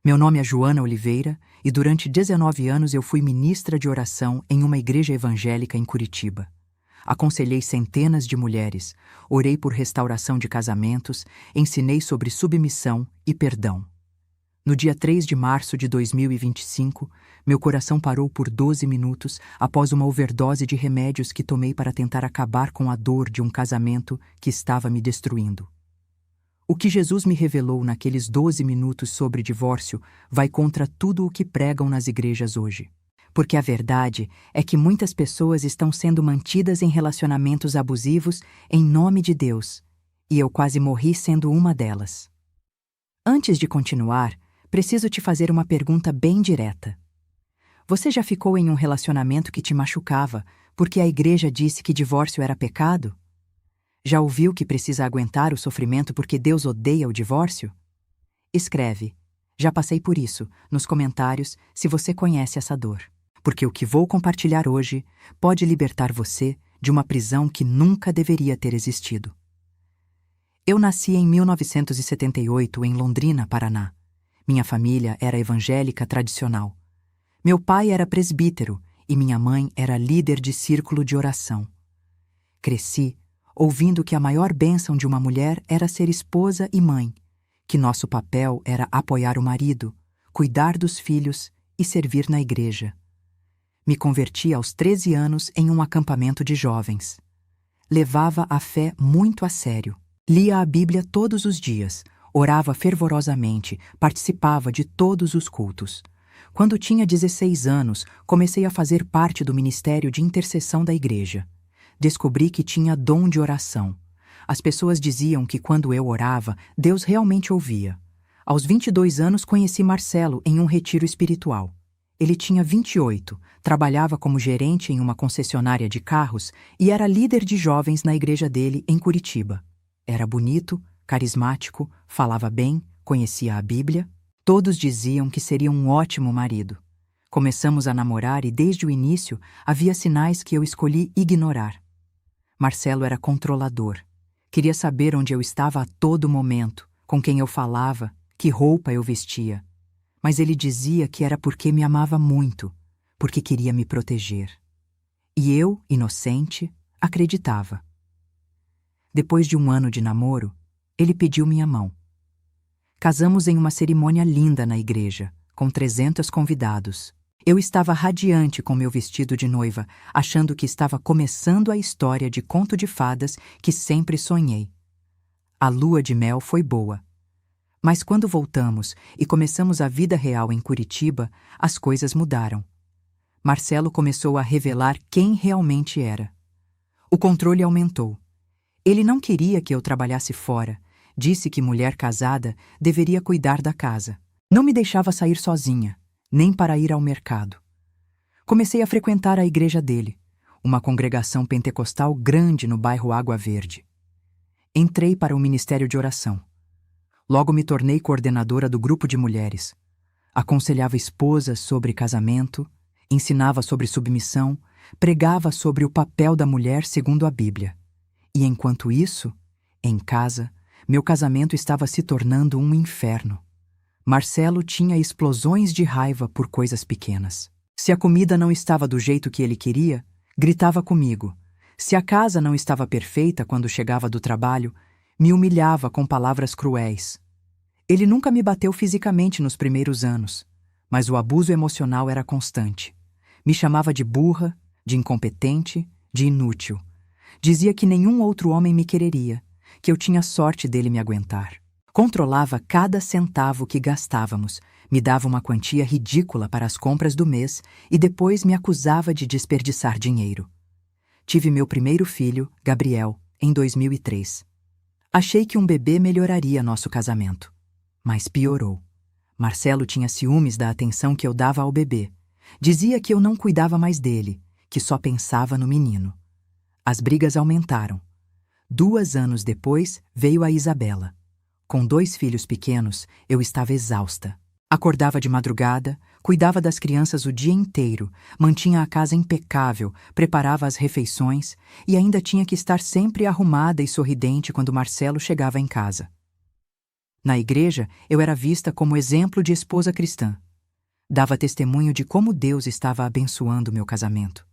Meu nome é Joana Oliveira e durante 19 anos eu fui ministra de oração em uma igreja evangélica em Curitiba. Aconselhei centenas de mulheres, orei por restauração de casamentos, ensinei sobre submissão e perdão. No dia 3 de março de 2025, meu coração parou por 12 minutos após uma overdose de remédios que tomei para tentar acabar com a dor de um casamento que estava me destruindo. O que Jesus me revelou naqueles 12 minutos sobre divórcio vai contra tudo o que pregam nas igrejas hoje. Porque a verdade é que muitas pessoas estão sendo mantidas em relacionamentos abusivos em nome de Deus, e eu quase morri sendo uma delas. Antes de continuar, preciso te fazer uma pergunta bem direta. Você já ficou em um relacionamento que te machucava porque a igreja disse que divórcio era pecado? Já ouviu que precisa aguentar o sofrimento porque Deus odeia o divórcio? Escreve, já passei por isso, nos comentários se você conhece essa dor. Porque o que vou compartilhar hoje pode libertar você de uma prisão que nunca deveria ter existido. Eu nasci em 1978 em Londrina, Paraná. Minha família era evangélica tradicional. Meu pai era presbítero e minha mãe era líder de círculo de oração. Cresci ouvindo que a maior bênção de uma mulher era ser esposa e mãe, que nosso papel era apoiar o marido, cuidar dos filhos e servir na igreja. Me converti aos 13 anos em um acampamento de jovens. Levava a fé muito a sério. Lia a Bíblia todos os dias, orava fervorosamente, participava de todos os cultos. Quando tinha 16 anos, comecei a fazer parte do ministério de intercessão da igreja. Descobri que tinha dom de oração. As pessoas diziam que quando eu orava, Deus realmente ouvia. Aos 22 anos conheci Marcelo em um retiro espiritual. Ele tinha 28, trabalhava como gerente em uma concessionária de carros e era líder de jovens na igreja dele em Curitiba. Era bonito, carismático, falava bem, conhecia a Bíblia. Todos diziam que seria um ótimo marido. Começamos a namorar e desde o início havia sinais que eu escolhi ignorar. Marcelo era controlador. Queria saber onde eu estava a todo momento, com quem eu falava, que roupa eu vestia. Mas ele dizia que era porque me amava muito, porque queria me proteger. E eu, inocente, acreditava. Depois de um ano de namoro, ele pediu minha mão. Casamos em uma cerimônia linda na igreja, com 300 convidados. Eu estava radiante com meu vestido de noiva, achando que estava começando a história de conto de fadas que sempre sonhei. A lua de mel foi boa. Mas quando voltamos e começamos a vida real em Curitiba, as coisas mudaram. Marcelo começou a revelar quem realmente era. O controle aumentou. Ele não queria que eu trabalhasse fora. Disse que mulher casada deveria cuidar da casa. Não me deixava sair sozinha, nem para ir ao mercado. Comecei a frequentar a igreja dele, uma congregação pentecostal grande no bairro Água Verde. Entrei para o ministério de oração. Logo me tornei coordenadora do grupo de mulheres. Aconselhava esposas sobre casamento, ensinava sobre submissão, pregava sobre o papel da mulher segundo a Bíblia. E enquanto isso, em casa, meu casamento estava se tornando um inferno. Marcelo tinha explosões de raiva por coisas pequenas. Se a comida não estava do jeito que ele queria, gritava comigo. Se a casa não estava perfeita quando chegava do trabalho, me humilhava com palavras cruéis. Ele nunca me bateu fisicamente nos primeiros anos, mas o abuso emocional era constante. Me chamava de burra, de incompetente, de inútil. Dizia que nenhum outro homem me quereria, que eu tinha sorte dele me aguentar. Controlava cada centavo que gastávamos, me dava uma quantia ridícula para as compras do mês e depois me acusava de desperdiçar dinheiro. Tive meu primeiro filho, Gabriel, em 2003. Achei que um bebê melhoraria nosso casamento, mas piorou. Marcelo tinha ciúmes da atenção que eu dava ao bebê. Dizia que eu não cuidava mais dele, que só pensava no menino. As brigas aumentaram. 2 anos depois, veio a Isabela. Com 2 filhos pequenos, eu estava exausta. Acordava de madrugada, cuidava das crianças o dia inteiro, mantinha a casa impecável, preparava as refeições e ainda tinha que estar sempre arrumada e sorridente quando Marcelo chegava em casa. Na igreja, eu era vista como exemplo de esposa cristã. Dava testemunho de como Deus estava abençoando meu casamento.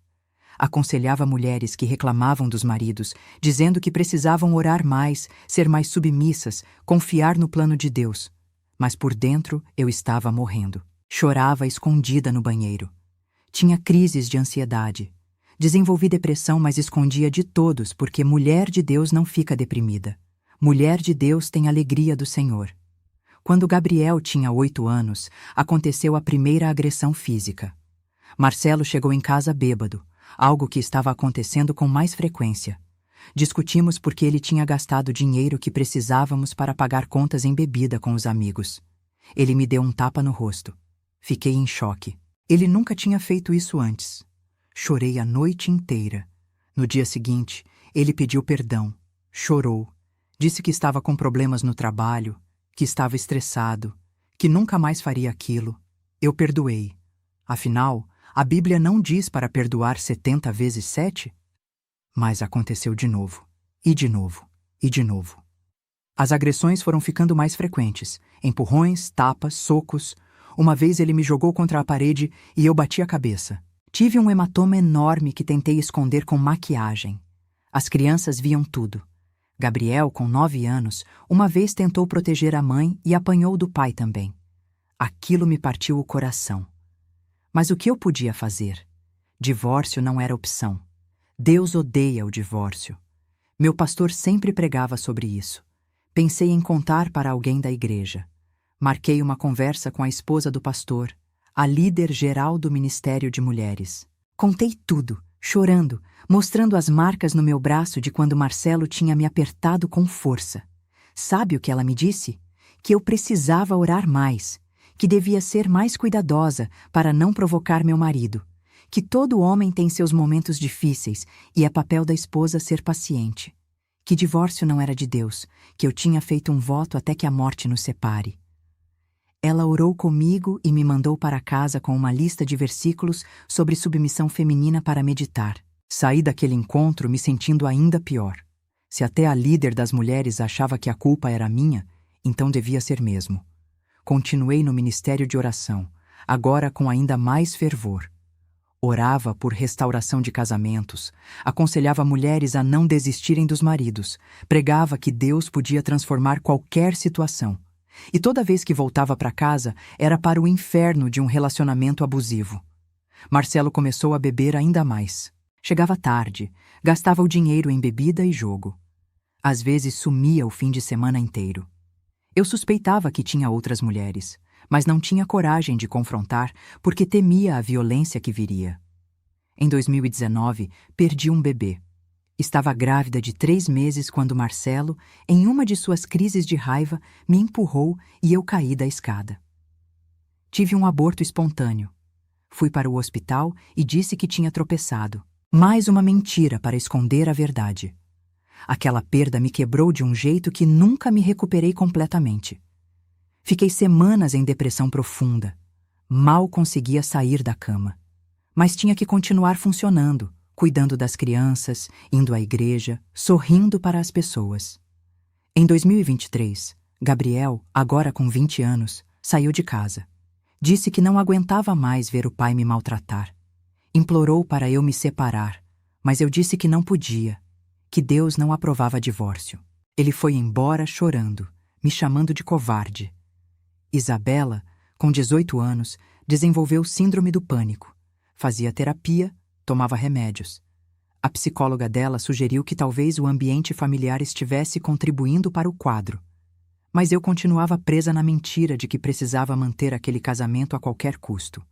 Aconselhava mulheres que reclamavam dos maridos, dizendo que precisavam orar mais, ser mais submissas, confiar no plano de Deus. Mas por dentro eu estava morrendo. Chorava escondida no banheiro. Tinha crises de ansiedade. Desenvolvi depressão, mas escondia de todos, porque mulher de Deus não fica deprimida. Mulher de Deus tem alegria do Senhor. Quando Gabriel tinha 8 anos, aconteceu a primeira agressão física. Marcelo chegou em casa bêbado, algo que estava acontecendo com mais frequência. Discutimos porque ele tinha gastado dinheiro que precisávamos para pagar contas em bebida com os amigos. Ele me deu um tapa no rosto. Fiquei em choque. Ele nunca tinha feito isso antes. Chorei a noite inteira. No dia seguinte, ele pediu perdão, chorou, disse que estava com problemas no trabalho, que estava estressado, que nunca mais faria aquilo. Eu perdoei. Afinal, a Bíblia não diz para perdoar 70 vezes 7? Mas aconteceu de novo, e de novo, e de novo. As agressões foram ficando mais frequentes, empurrões, tapas, socos. Uma vez ele me jogou contra a parede e eu bati a cabeça. Tive um hematoma enorme que tentei esconder com maquiagem. As crianças viam tudo. Gabriel, com 9 anos, uma vez tentou proteger a mãe e apanhou do pai também. Aquilo me partiu o coração. Mas o que eu podia fazer? Divórcio não era opção. Deus odeia o divórcio. Meu pastor sempre pregava sobre isso. Pensei em contar para alguém da igreja. Marquei uma conversa com a esposa do pastor, a líder geral do Ministério de Mulheres. Contei tudo, chorando, mostrando as marcas no meu braço de quando Marcelo tinha me apertado com força. Sabe o que ela me disse? Que eu precisava orar mais, que devia ser mais cuidadosa para não provocar meu marido, que todo homem tem seus momentos difíceis e é papel da esposa ser paciente, que divórcio não era de Deus, que eu tinha feito um voto até que a morte nos separe. Ela orou comigo e me mandou para casa com uma lista de versículos sobre submissão feminina para meditar. Saí daquele encontro me sentindo ainda pior. Se até a líder das mulheres achava que a culpa era minha, então devia ser mesmo. Continuei no ministério de oração, agora com ainda mais fervor. Orava por restauração de casamentos, aconselhava mulheres a não desistirem dos maridos, pregava que Deus podia transformar qualquer situação. E toda vez que voltava para casa, era para o inferno de um relacionamento abusivo. Marcelo começou a beber ainda mais. Chegava tarde, gastava o dinheiro em bebida e jogo. Às vezes sumia o fim de semana inteiro. Eu suspeitava que tinha outras mulheres, mas não tinha coragem de confrontar porque temia a violência que viria. Em 2019, perdi um bebê. Estava grávida de 3 meses quando Marcelo, em uma de suas crises de raiva, me empurrou e eu caí da escada. Tive um aborto espontâneo. Fui para o hospital e disse que tinha tropeçado. Mais uma mentira para esconder a verdade. Aquela perda me quebrou de um jeito que nunca me recuperei completamente. Fiquei semanas em depressão profunda. Mal conseguia sair da cama. Mas tinha que continuar funcionando, cuidando das crianças, indo à igreja, sorrindo para as pessoas. Em 2023, Gabriel, agora com 20 anos, saiu de casa. Disse que não aguentava mais ver o pai me maltratar. Implorou para eu me separar, mas eu disse que não podia, que Deus não aprovava divórcio. Ele foi embora chorando, me chamando de covarde. Isabela, com 18 anos, desenvolveu síndrome do pânico. Fazia terapia, tomava remédios. A psicóloga dela sugeriu que talvez o ambiente familiar estivesse contribuindo para o quadro. Mas eu continuava presa na mentira de que precisava manter aquele casamento a qualquer custo.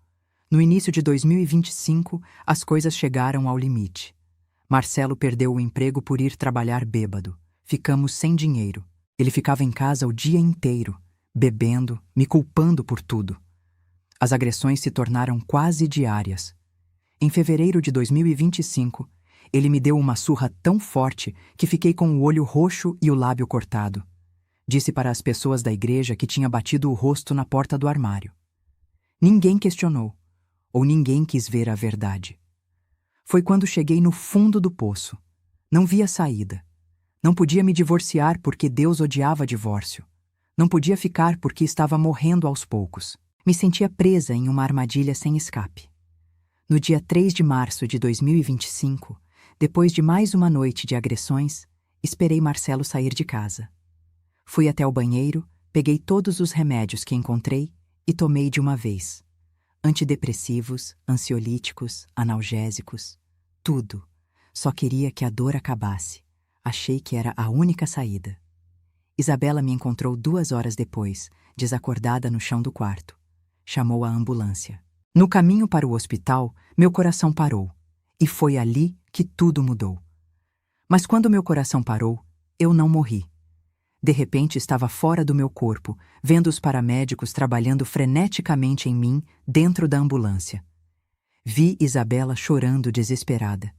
No início de 2025, as coisas chegaram ao limite. Marcelo perdeu o emprego por ir trabalhar bêbado. Ficamos sem dinheiro. Ele ficava em casa o dia inteiro, bebendo, me culpando por tudo. As agressões se tornaram quase diárias. Em fevereiro de 2025, ele me deu uma surra tão forte que fiquei com o olho roxo e o lábio cortado. Disse para as pessoas da igreja que tinha batido o rosto na porta do armário. Ninguém questionou, ou ninguém quis ver a verdade. Foi quando cheguei no fundo do poço. Não via saída. Não podia me divorciar porque Deus odiava divórcio. Não podia ficar porque estava morrendo aos poucos. Me sentia presa em uma armadilha sem escape. No dia 3 de março de 2025, depois de mais uma noite de agressões, esperei Marcelo sair de casa. Fui até o banheiro, peguei todos os remédios que encontrei e tomei de uma vez. Antidepressivos, ansiolíticos, analgésicos, tudo. Só queria que a dor acabasse. Achei que era a única saída. Isabela me encontrou 2 horas depois, desacordada no chão do quarto. Chamou a ambulância. No caminho para o hospital, meu coração parou. E foi ali que tudo mudou. Mas quando meu coração parou, eu não morri. De repente estava fora do meu corpo, vendo os paramédicos trabalhando freneticamente em mim, dentro da ambulância. Vi Isabela chorando desesperada.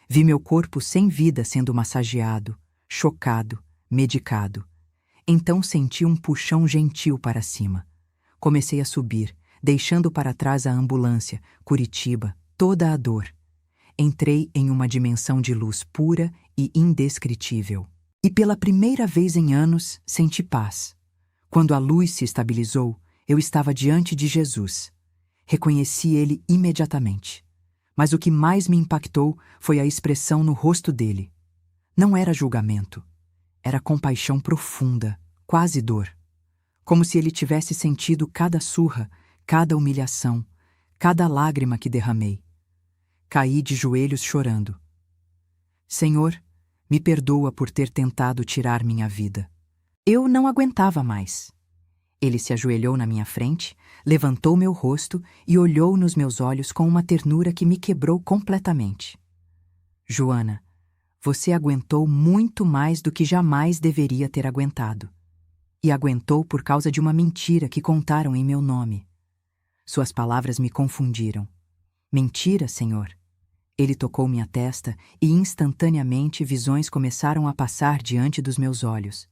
Vi meu corpo sem vida sendo massageado, chocado, medicado. Então senti um puxão gentil para cima. Comecei a subir, deixando para trás a ambulância, Curitiba, toda a dor. Entrei em uma dimensão de luz pura e indescritível. E pela primeira vez em anos, senti paz. Quando a luz se estabilizou, eu estava diante de Jesus. Reconheci ele imediatamente. Mas o que mais me impactou foi a expressão no rosto dele. Não era julgamento. Era compaixão profunda, quase dor. Como se ele tivesse sentido cada surra, cada humilhação, cada lágrima que derramei. Caí de joelhos chorando. Senhor, me perdoa por ter tentado tirar minha vida. Eu não aguentava mais. Ele se ajoelhou na minha frente, levantou meu rosto e olhou nos meus olhos com uma ternura que me quebrou completamente. Joana, você aguentou muito mais do que jamais deveria ter aguentado. E aguentou por causa de uma mentira que contaram em meu nome. Suas palavras me confundiram. Mentira, Senhor? Ele tocou minha testa e instantaneamente visões começaram a passar diante dos meus olhos.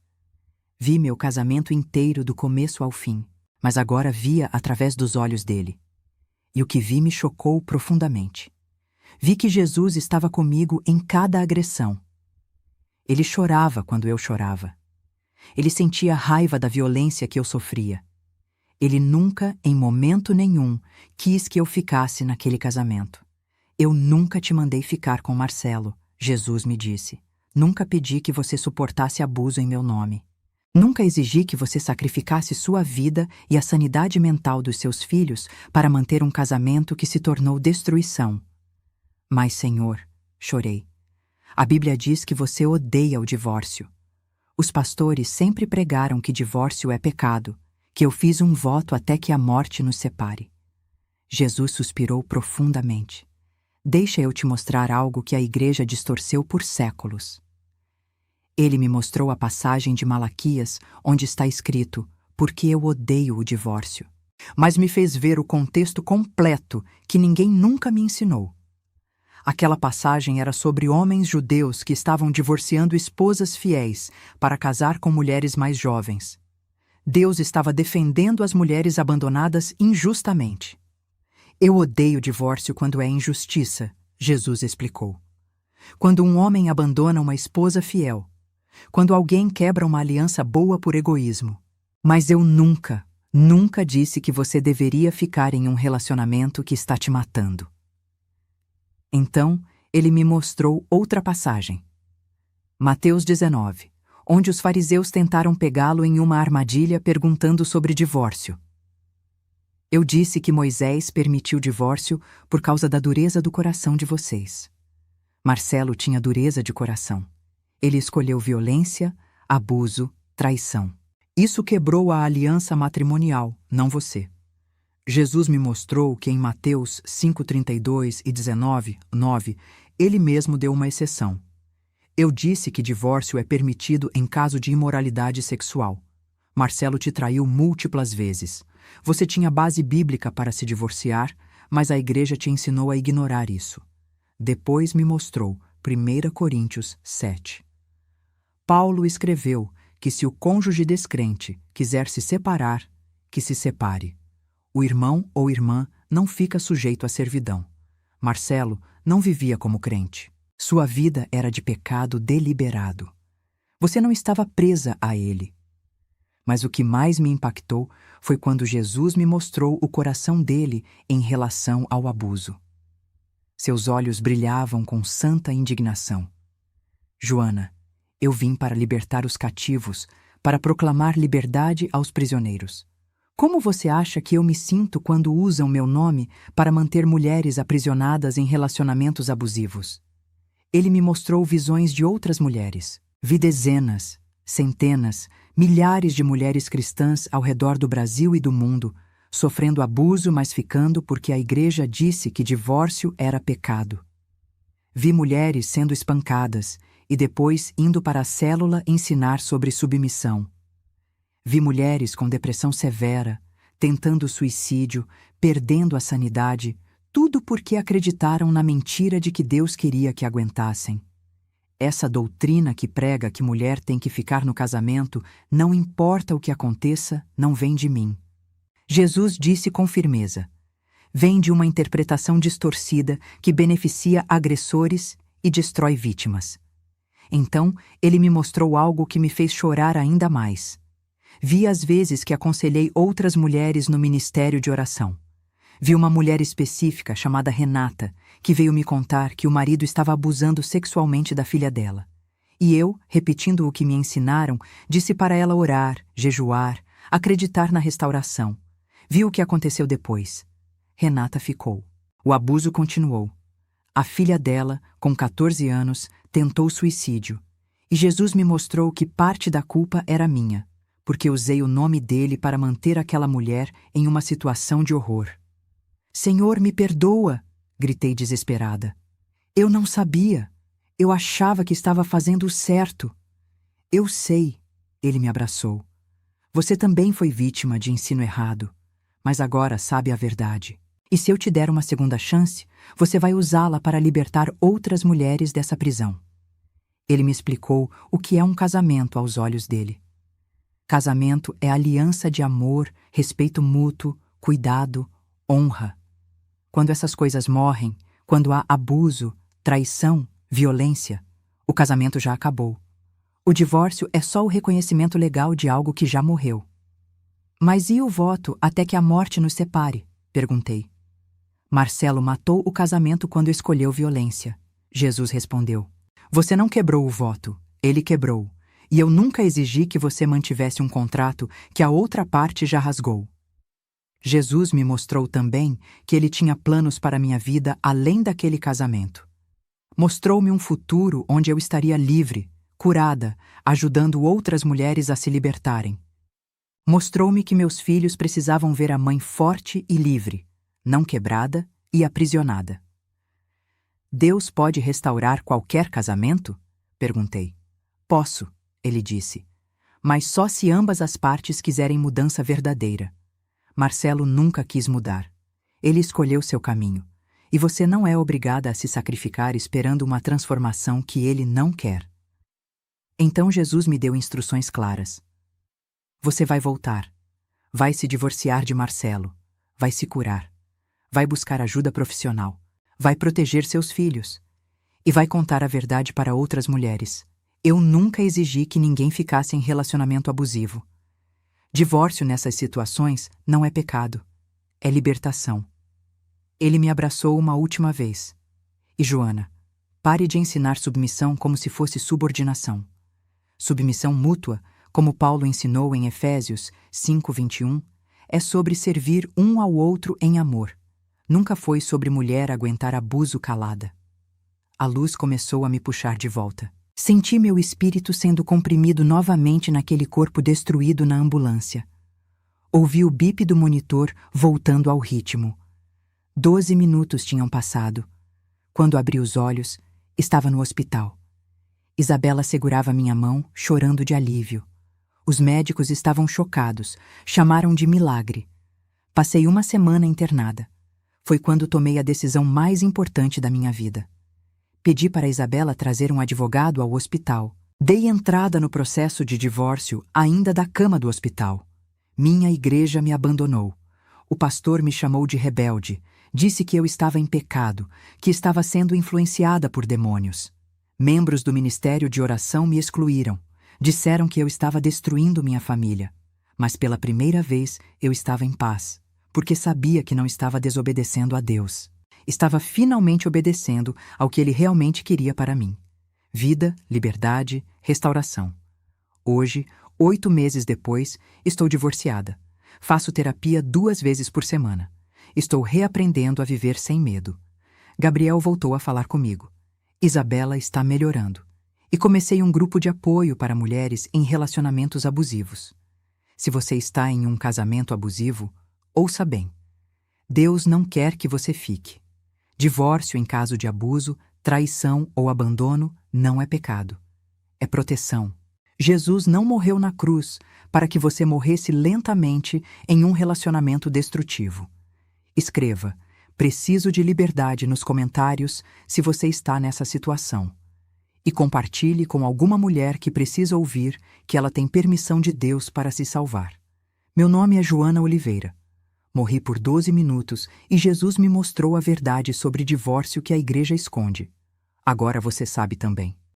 Vi meu casamento inteiro do começo ao fim, mas agora via através dos olhos dele. E o que vi me chocou profundamente. Vi que Jesus estava comigo em cada agressão. Ele chorava quando eu chorava. Ele sentia raiva da violência que eu sofria. Ele nunca, em momento nenhum, quis que eu ficasse naquele casamento. Eu nunca te mandei ficar com Marcelo, Jesus me disse. Nunca pedi que você suportasse abuso em meu nome. Nunca exigi que você sacrificasse sua vida e a sanidade mental dos seus filhos para manter um casamento que se tornou destruição. Mas, Senhor, chorei. A Bíblia diz que você odeia o divórcio. Os pastores sempre pregaram que divórcio é pecado, que eu fiz um voto até que a morte nos separe. Jesus suspirou profundamente. Deixa eu te mostrar algo que a igreja distorceu por séculos. Ele me mostrou a passagem de Malaquias, onde está escrito, porque eu odeio o divórcio. Mas me fez ver o contexto completo que ninguém nunca me ensinou. Aquela passagem era sobre homens judeus que estavam divorciando esposas fiéis para casar com mulheres mais jovens. Deus estava defendendo as mulheres abandonadas injustamente. Eu odeio o divórcio quando é injustiça, Jesus explicou. Quando um homem abandona uma esposa fiel. Quando alguém quebra uma aliança boa por egoísmo. Mas eu nunca disse que você deveria ficar em um relacionamento que está te matando. Então, ele me mostrou outra passagem. Mateus 19, onde os fariseus tentaram pegá-lo em uma armadilha perguntando sobre divórcio. Eu disse que Moisés permitiu o divórcio por causa da dureza do coração de vocês. Marcelo tinha dureza de coração. Ele escolheu violência, abuso, traição. Isso quebrou a aliança matrimonial, não você. Jesus me mostrou que em Mateus 5:32 e 19:9, ele mesmo deu uma exceção. Eu disse que divórcio é permitido em caso de imoralidade sexual. Marcelo te traiu múltiplas vezes. Você tinha base bíblica para se divorciar, mas a igreja te ensinou a ignorar isso. Depois me mostrou 1 Coríntios 7. Paulo escreveu que se o cônjuge descrente quiser se separar, que se separe. O irmão ou irmã não fica sujeito à servidão. Marcelo não vivia como crente. Sua vida era de pecado deliberado. Você não estava presa a ele. Mas o que mais me impactou foi quando Jesus me mostrou o coração dele em relação ao abuso. Seus olhos brilhavam com santa indignação. Joana, eu vim para libertar os cativos, para proclamar liberdade aos prisioneiros. Como você acha que eu me sinto quando usam meu nome para manter mulheres aprisionadas em relacionamentos abusivos? Ele me mostrou visões de outras mulheres. Vi dezenas, centenas, milhares de mulheres cristãs ao redor do Brasil e do mundo, sofrendo abuso, mas ficando porque a igreja disse que divórcio era pecado. Vi mulheres sendo espancadas e depois indo para a célula ensinar sobre submissão. Vi mulheres com depressão severa, tentando suicídio, perdendo a sanidade, tudo porque acreditaram na mentira de que Deus queria que aguentassem. Essa doutrina que prega que mulher tem que ficar no casamento, não importa o que aconteça, não vem de mim. Jesus disse com firmeza: vem de uma interpretação distorcida que beneficia agressores e destrói vítimas. Então, ele me mostrou algo que me fez chorar ainda mais. Vi as vezes que aconselhei outras mulheres no ministério de oração. Vi uma mulher específica chamada Renata, que veio me contar que o marido estava abusando sexualmente da filha dela. E eu, repetindo o que me ensinaram, disse para ela orar, jejuar, acreditar na restauração. Vi o que aconteceu depois. Renata ficou. O abuso continuou. A filha dela, com 14 anos, tentou suicídio. E Jesus me mostrou que parte da culpa era minha, porque usei o nome dele para manter aquela mulher em uma situação de horror. Senhor, me perdoa! Gritei desesperada. Eu não sabia. Eu achava que estava fazendo o certo. Eu sei, ele me abraçou. Você também foi vítima de ensino errado, mas agora sabe a verdade. E se eu te der uma segunda chance, você vai usá-la para libertar outras mulheres dessa prisão. Ele me explicou o que é um casamento aos olhos dele. Casamento é aliança de amor, respeito mútuo, cuidado, honra. Quando essas coisas morrem, quando há abuso, traição, violência, o casamento já acabou. O divórcio é só o reconhecimento legal de algo que já morreu. Mas e o voto até que a morte nos separe? Perguntei. Marcelo matou o casamento quando escolheu violência. Jesus respondeu. Você não quebrou o voto, ele quebrou. E eu nunca exigi que você mantivesse um contrato que a outra parte já rasgou. Jesus me mostrou também que ele tinha planos para minha vida além daquele casamento. Mostrou-me um futuro onde eu estaria livre, curada, ajudando outras mulheres a se libertarem. Mostrou-me que meus filhos precisavam ver a mãe forte e livre, não quebrada e aprisionada. Deus pode restaurar qualquer casamento? Perguntei. Posso, ele disse, mas só se ambas as partes quiserem mudança verdadeira. Marcelo nunca quis mudar. Ele escolheu seu caminho. E você não é obrigada a se sacrificar esperando uma transformação que ele não quer. Então Jesus me deu instruções claras. Você vai voltar. Vai se divorciar de Marcelo. Vai se curar. Vai buscar ajuda profissional. Vai proteger seus filhos. E vai contar a verdade para outras mulheres. Eu nunca exigi que ninguém ficasse em relacionamento abusivo. Divórcio nessas situações não é pecado, é libertação. Ele me abraçou uma última vez. E Joana, pare de ensinar submissão como se fosse subordinação. Submissão mútua, como Paulo ensinou em Efésios 5:21, é sobre servir um ao outro em amor. Nunca foi sobre mulher aguentar abuso calada. A luz começou a me puxar de volta. Senti meu espírito sendo comprimido novamente naquele corpo destruído na ambulância. Ouvi o bip do monitor voltando ao ritmo. 12 minutos tinham passado. Quando abri os olhos, estava no hospital. Isabela segurava minha mão, chorando de alívio. Os médicos estavam chocados, chamaram de milagre. Passei uma semana internada. Foi quando tomei a decisão mais importante da minha vida. Pedi para Isabela trazer um advogado ao hospital. Dei entrada no processo de divórcio ainda da cama do hospital. Minha igreja me abandonou. O pastor me chamou de rebelde. Disse que eu estava em pecado, que estava sendo influenciada por demônios. Membros do ministério de oração me excluíram. Disseram que eu estava destruindo minha família. Mas pela primeira vez eu estava em paz, porque sabia que não estava desobedecendo a Deus. Estava finalmente obedecendo ao que Ele realmente queria para mim: vida, liberdade, restauração. Hoje, 8 meses depois, estou divorciada. Faço terapia 2 vezes por semana. Estou reaprendendo a viver sem medo. Gabriel voltou a falar comigo. Isabela está melhorando. E comecei um grupo de apoio para mulheres em relacionamentos abusivos. Se você está em um casamento abusivo, ouça bem. Deus não quer que você fique. Divórcio em caso de abuso, traição ou abandono não é pecado. É proteção. Jesus não morreu na cruz para que você morresse lentamente em um relacionamento destrutivo. Escreva: "Preciso de liberdade" nos comentários se você está nessa situação. E compartilhe com alguma mulher que precisa ouvir que ela tem permissão de Deus para se salvar. Meu nome é Joana Oliveira. Morri por 12 minutos e Jesus me mostrou a verdade sobre divórcio que a igreja esconde. Agora você sabe também.